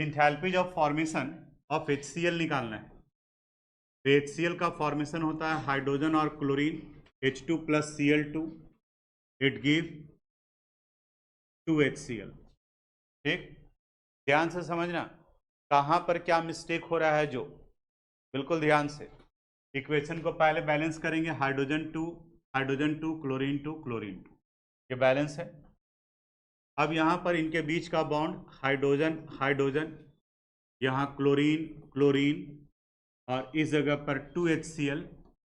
Enthalpies of formation of HCl निकालना है। तो HCl का फॉर्मेशन होता है हाइड्रोजन और chlorine, H2 + Cl2, it give 2HCl। ठीक, ध्यान से समझना कहां पर क्या मिस्टेक हो रहा है, जो बिल्कुल ध्यान से। इक्वेशन को पहले बैलेंस करेंगे, हाइड्रोजन 2 क्लोरीन 2 क्लोरीन 2, ये बैलेंस है। अब यहां पर इनके बीच का बॉन्ड हाइड्रोजन हाइड्रोजन, यहाँ क्लोरीन क्लोरीन, और इस जगह पर 2HCl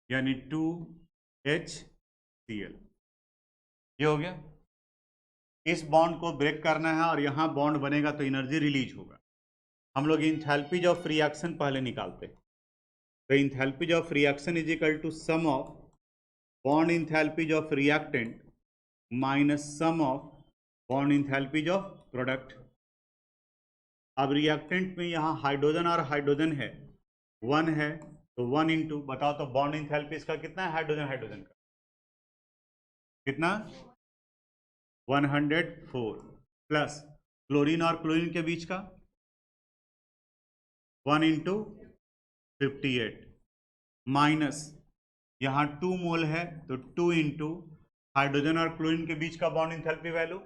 यानी 2HCl, ये हो गया। इस बॉन्ड को ब्रेक करना है और यहाँ बॉन्ड बनेगा तो एनर्जी रिलीज होगा। हम लोग इंथैल्पीज ऑफ रिएक्शन पहले निकालते हैं। तो enthalpies of reaction is equal to sum of bond enthalpies of reactant minus sum of bond enthalpies of product. अब रिएक्टेंट में यहाँ हाइड्रोजन और हाइड्रोजन है, 1 है, तो 1 इंटू, बताओ तो बॉन्ड इंथैल्पी इसका कितना है, हाइड्रोजन हाइड्रोजन का कितना, 104, प्लस क्लोरीन और क्लोरीन के बीच का 1 इंटू 58, माइनस यहाँ 2 मोल है तो 2 इंटू हाइड्रोजन और क्लोरीन के बीच का बॉन्ड इंथैल्पी वैल्यू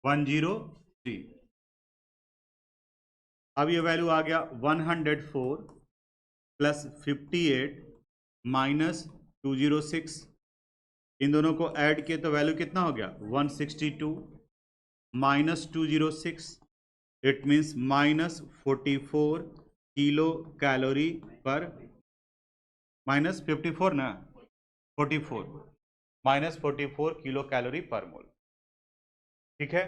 103। अब ये वैल्यू आ गया 104 प्लस 58 माइनस 206, इन दोनों को ऐड किए तो वैल्यू कितना हो गया 162 minus 206, it means minus 44 kilo calorie पर, माइनस 54 ना 44, माइनस 44 किलो कैलोरी पर मोल। ठीक है,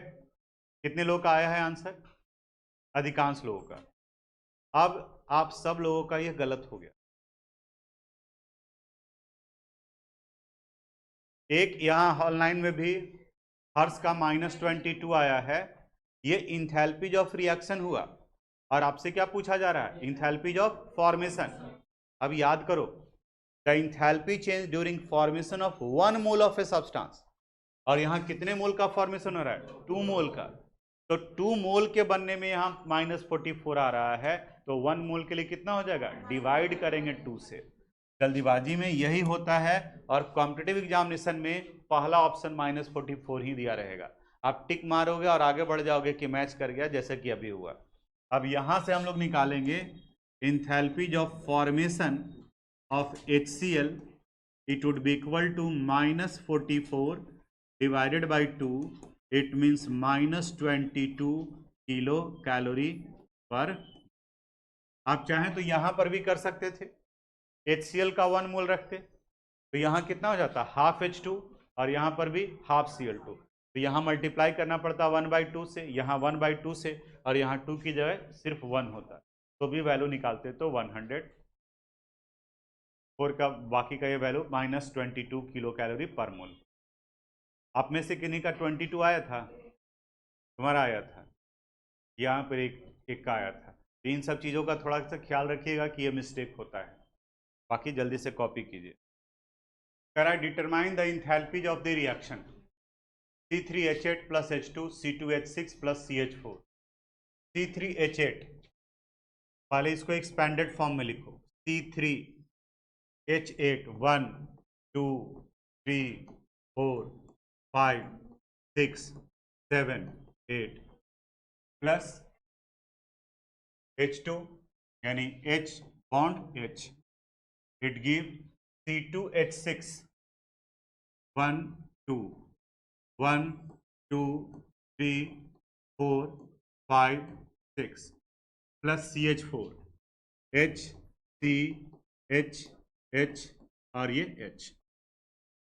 कितने लोग का आया है आंसर, अधिकांश लोगों का। अब आप सब लोगों का यह गलत हो गया। एक यहां ऑनलाइन में भी हर्ष का -22 आया है, ये इंथैल्पीज ऑफ रिएक्शन हुआ और आपसे क्या पूछा जा रहा है, इंथैल्पीज ऑफ फॉर्मेशन। अब याद करो, the enthalpy change during formation of 1 mole of a substance, और यहां कितने मोल का फॉर्मेशन हो रहा है, 2 मोल का। तो 2 मोल के बनने में यहां -44 आ रहा है, तो 1 मोल के लिए कितना हो जाएगा, डिवाइड करेंगे 2 से। जल्दीबाजी में यही होता है, और कॉम्पिटिटिव एग्जामिनेशन में पहला ऑप्शन -44 ही दिया रहेगा। आप टिक मारोगे और आगे बढ़ जाओगे कि मैच कर गया, जैसे कि अभी हुआ। अब यहां से हम लोग निकालेंगे enthalpies of formation of HCl, it would be equal to -44 divided by 2, it means -22 kilo calorie पर। आप चाहें तो यहां पर भी कर सकते थे, HCl का 1 मोल रखते, तो यहां कितना हो जाता, हाफ H2, और यहां पर भी हाफ Cl2, तो यहां मल्टीप्लाई करना पड़ता 1/2 से, यहां 1/2 से, और यहां 2 की जगह सिर्फ 1 होता, तो भी वैल्यू निकालते तो 104 का, बाकी का ये वैल्यू -22 किलो कैलोरी पर मोल। आप में से किन्हीं का 22 आया था, तुम्हारा आया था, यहाँ पर एक का आया था। तो इन सब चीज़ों का थोड़ा सा ख्याल रखिएगा कि ये मिस्टेक होता है, बाकी जल्दी से कॉपी कीजिए। कह रहा है determine the enthalpies of the reaction C3H8 + H2 C2H6 + CH4। C3H8, पहले इसको एक्सपेंडेड फॉर्म में लिखो, C3H8 1 2 3 4 5 6 7 8 प्लस H2 यानी H bond H, it give C2H6 1 2 1 2 3 4 5 6 plus CH4 H C H H और ये H।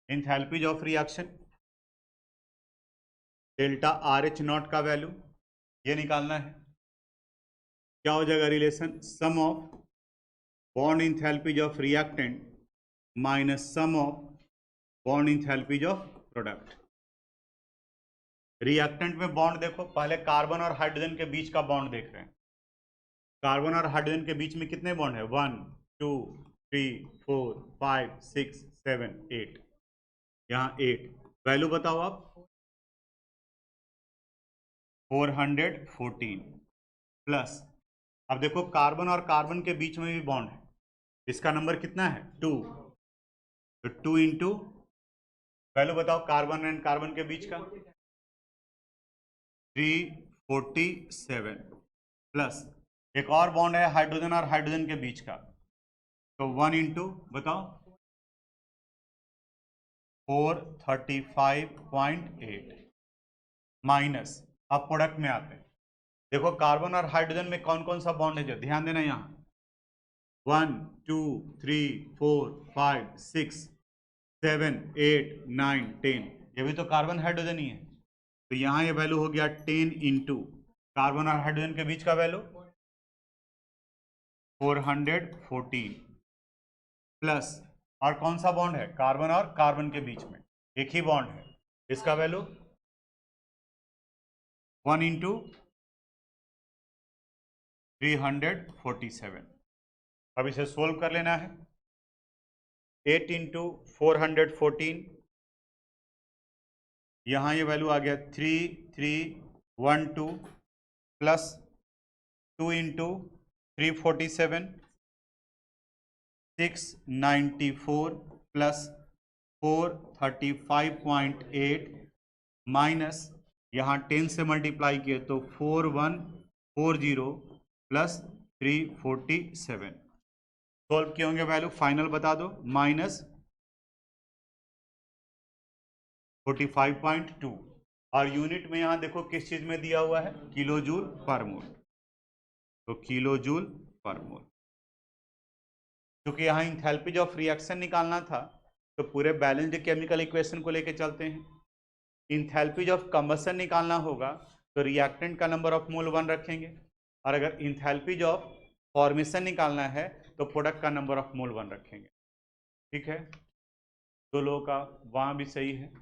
Enthalpies of reaction delta RH0 का value ये निकालना है। क्या हो जाएगा relation, sum of bond enthalpies of reactant minus sum of bond enthalpies of product. Reactant में बॉन्ड देखो, पहले कार्बन और हाइड्रोजन के बीच का बॉन्ड देख रहे हैं। कार्बन और हाइड्रोजन के बीच में कितने बॉन्ड है, 1 2 3 4 5 6 7 8, यहाँ 8। वैल्यू बताओ आप, 414 प्लस, अब देखो कार्बन और कार्बन के बीच में भी बॉन्ड है, इसका नंबर कितना है 2, तो 2 इंटू वैल्यू बताओ कार्बन एंड कार्बन के बीच का 347 प्लस एक और बॉन्ड है हाइड्रोजन और हाइड्रोजन के बीच का, तो 1 इंटू बताओ 435.8 माइनस, अब प्रोडक्ट में आते हैं। देखो कार्बन और हाइड्रोजन में कौन कौन सा बॉन्ड है, जो ध्यान देना यहाँ 1 2 3 4 5 6 7 8 9 10, ये भी तो कार्बन हाइड्रोजन ही है, तो यहाँ ये वैल्यू हो गया 10 इंटू कार्बन और हाइड्रोजन के बीच का वैल्यू 414 प्लस, और कौन सा बॉन्ड है कार्बन और कार्बन के बीच में एक ही बॉन्ड है, इसका वैल्यू 1 इंटू 347। अब इसे सोल्व कर लेना है, 8 इंटू 414, यहाँ ये वैल्यू आ गया 3312 प्लस 2 इंटू 347 694 प्लस 435.8 माइनस यहाँ 10 से मल्टीप्लाई किए तो 4140 प्लस 347, सोल्व किए होंगे वैल्यू फाइनल बता दो, माइनस 45.2, और यूनिट में यहाँ देखो किस चीज में दिया हुआ है किलो जूल पर मोल, तो किलो जूल पर मोल। क्योंकि यहाँ इंथैल्पी ऑफ रिएक्शन निकालना था तो पूरे बैलेंस्ड केमिकल इक्वेशन को लेके चलते हैं। इंथैल्पी ऑफ कंबशन निकालना होगा तो रिएक्टेंट का नंबर ऑफ मोल 1 रखेंगे, और अगर इंथैल्पी ऑफ फॉर्मेशन निकालना है तो प्रोडक्ट का नंबर ऑफ मोल 1 रखेंगे। ठीक है, दो लोगों का वहाँ भी सही है।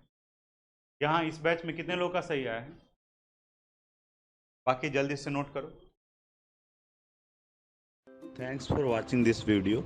यहाँ इस बैच में कितने लोगों का सही आया है, बाकी जल्दी से नोट करो। Thanks for watching this video.